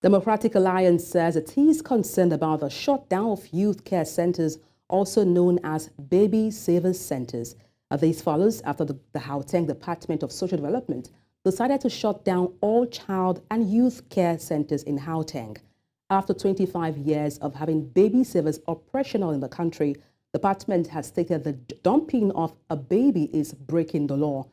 Democratic Alliance says it is concerned about the shutdown of youth care centers, also known as baby savers centers. This follows after the Gauteng Department of Social Development decided to shut down all child and youth care centers in Gauteng. After 25 years of having baby savers operational in the country, the department has stated the dumping of a baby is breaking the law.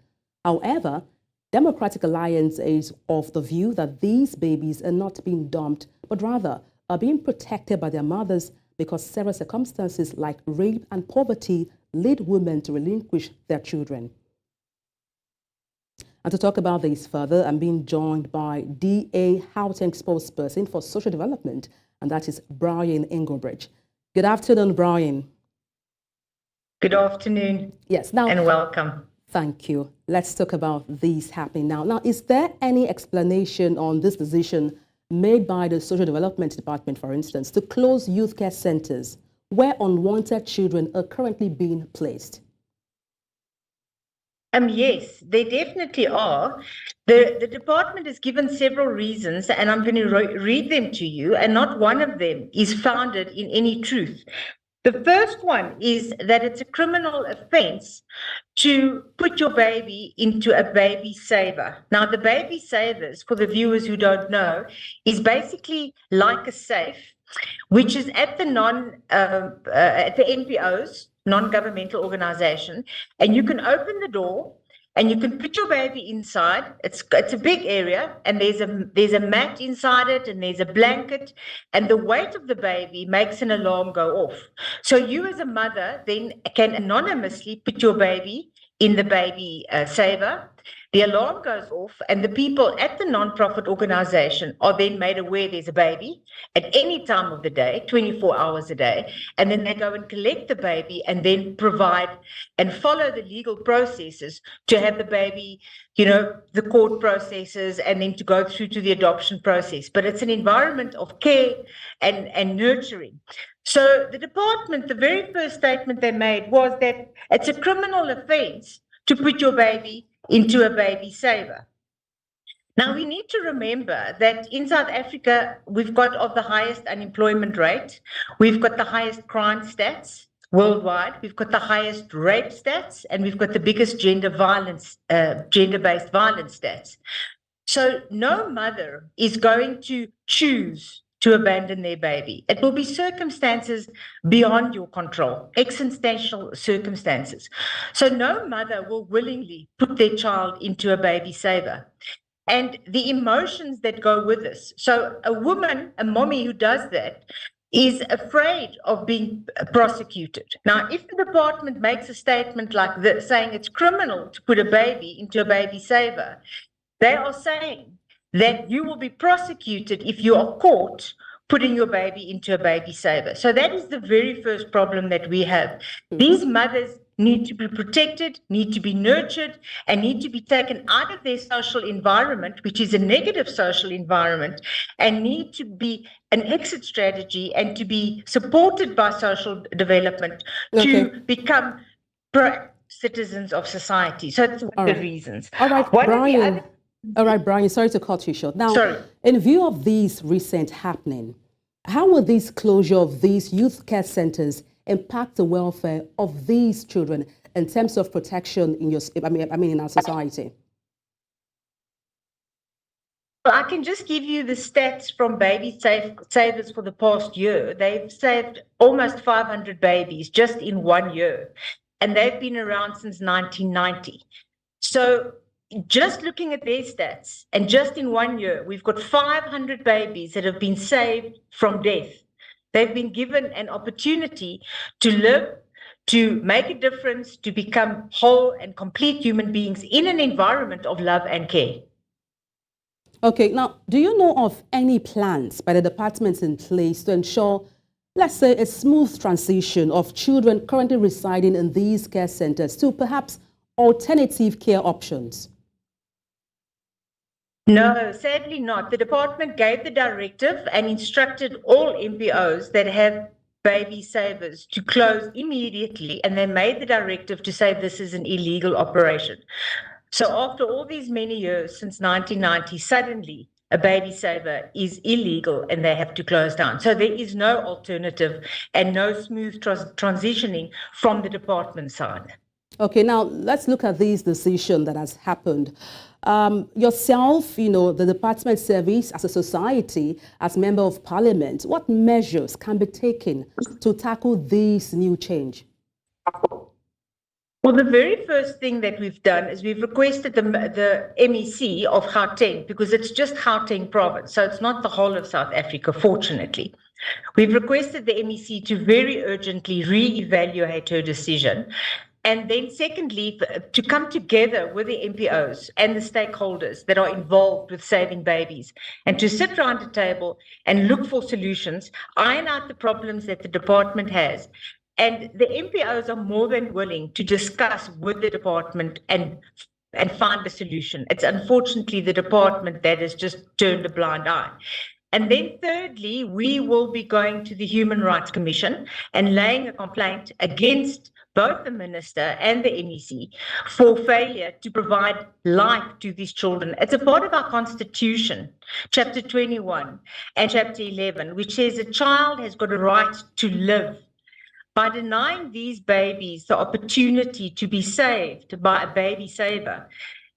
However, Democratic Alliance is of the view that these babies are not being dumped, but rather are being protected by their mothers because several circumstances like rape and poverty lead women to relinquish their children. And to talk about this further, I'm being joined by DA Gauteng Spokesperson for Social Development, and that is Bronwynn Engelbrecht. Good afternoon, Bronwynn. Good afternoon. Yes, now, and welcome. Thank you. Let's talk about these happening now. Now, is there any explanation on this decision made by the Social Development Department, for instance, to close youth care centers where unwanted children are currently being placed? Yes, they definitely are. The department has given several reasons, and I'm going to read them to you, and not one of them is founded in any truth. The first one is that it's a criminal offense to put your baby into a baby saver. Now, the baby savers, for the viewers who don't know, is basically like a safe, which is at the NPOs, non-governmental organization, and you can open the door and you can put your baby inside. It's a big area, and there's a mat inside it, and there's a blanket, and the weight of the baby makes an alarm go off. So you as a mother then can anonymously put your baby in the baby saver. The alarm goes off, and the people at the non-profit organization are then made aware there's a baby at any time of the day, 24 hours a day, and then they go and collect the baby and then provide and follow the legal processes to have the baby, the court processes, and then to go through to the adoption process. But it's an environment of care and nurturing. So the department, the very first statement they made was that it's a criminal offense to put your baby into a baby saver. Now, we need to remember that in South Africa, we've got of the highest unemployment rate. We've got the highest crime stats worldwide. We've got the highest rape stats, and we've got the biggest gender-based violence stats. So no mother is going to choose to abandon their baby. It will be circumstances beyond your control, existential circumstances. So no mother will willingly put their child into a baby saver. And the emotions that go with this. So a woman, a mommy who does that, is afraid of being prosecuted. Now, if the department makes a statement like this, saying it's criminal to put a baby into a baby saver, they are saying that you will be prosecuted if you are caught putting your baby into a baby saver. So that is the very first problem that we have. These mothers need to be protected, need to be nurtured, and need to be taken out of their social environment, which is a negative social environment, and need to be an exit strategy and to be supported by social development to become citizens of society. So that's one of the reasons. All right, Bronwynn. All right, Bronwynn, sorry to cut you short. Now, in view of these recent happening, how will this closure of these youth care centers impact the welfare of these children in terms of protection in in our society? Well, I can just give you the stats from baby savers for the past year. They've saved almost 500 babies just in 1 year, and they've been around since 1990. So just looking at their stats, and just in 1 year, we've got 500 babies that have been saved from death. They've been given an opportunity to live, to make a difference, to become whole and complete human beings in an environment of love and care. Okay, now, do you know of any plans by the departments in place to ensure, let's say, a smooth transition of children currently residing in these care centers to perhaps alternative care options? No, sadly not. The department gave the directive and instructed all MPOs that have baby savers to close immediately, and they made the directive to say this is an illegal operation. So after all these many years, since 1990, suddenly a baby saver is illegal and they have to close down. So there is no alternative and no smooth transitioning from the department side. Okay, now let's look at this decision that has happened. Yourself, the department service as a society, as member of parliament, what measures can be taken to tackle this new change? Well, the very first thing that we've done is we've requested the MEC of Gauteng, because it's just Gauteng province, so it's not the whole of South Africa, fortunately. We've requested the MEC to very urgently re-evaluate her decision. And then secondly, to come together with the MPOs and the stakeholders that are involved with saving babies and to sit around a table and look for solutions, iron out the problems that the department has. And the MPOs are more than willing to discuss with the department and find a solution. It's unfortunately the department that has just turned a blind eye. And then thirdly, we will be going to the Human Rights Commission and laying a complaint against both the minister and the MEC for failure to provide life to these children. It's a part of our constitution, chapter 21 and chapter 11, which says a child has got a right to live. By denying these babies the opportunity to be saved by a baby saver,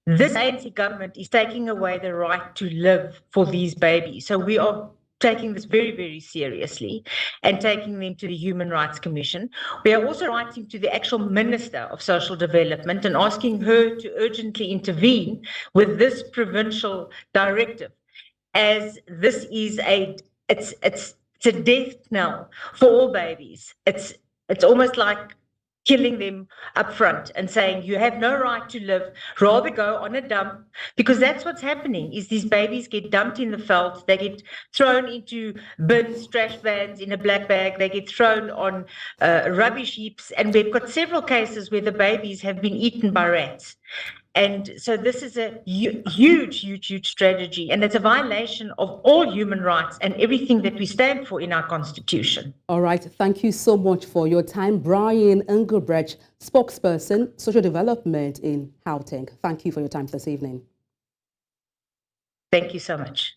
this ANC government is taking away the right to live for these babies. So we are taking this very, very seriously and taking them to the Human Rights Commission. We are also writing to the actual Minister of Social Development and asking her to urgently intervene with this provincial directive, as this is it's a death knell for all babies. It's almost like killing them up front and saying you have no right to live, rather go on a dump, because that's what's happening is these babies get dumped in the veld, they get thrown into bins, trash vans in a black bag, they get thrown on rubbish heaps, and we've got several cases where the babies have been eaten by rats. And so this is a huge strategy, and it's a violation of all human rights and everything that we stand for in our constitution. All right, thank you so much for your time. Bronwynn Engelbrecht, spokesperson, social development in Gauteng. Thank you for your time this evening. Thank you so much.